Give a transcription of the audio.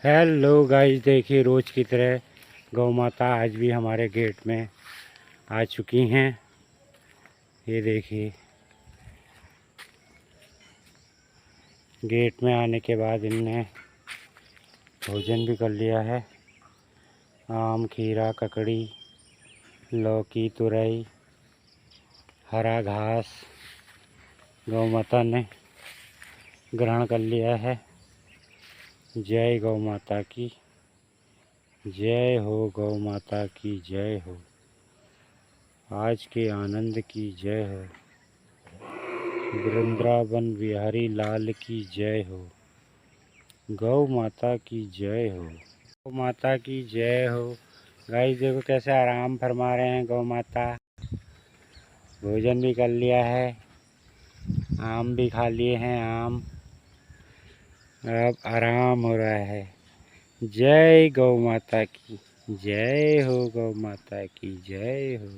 Hello guys, देखिए रोज़ की तरह गौ माता आज भी हमारे गेट में आ चुकी हैं। ये देखिए, गेट में आने के बाद इनने भोजन भी कर लिया है। आम, खीरा, ककड़ी, लौकी, तुरई, हरा घास गौ माता ने ग्रहण कर लिया है। जय गौ माता की जय हो, गौ माता की जय हो, आज के आनंद की जय हो, वृंदावन बिहारी लाल की जय हो, गौ माता की जय हो, गौ माता की जय हो। गाइस देखो कैसे आराम फरमा रहे हैं गौ माता। भोजन भी कर लिया है, आम भी खा लिए हैं। आम अब आराम हो रहा है। जय गौ माता की जय हो, गौ माता की जय हो।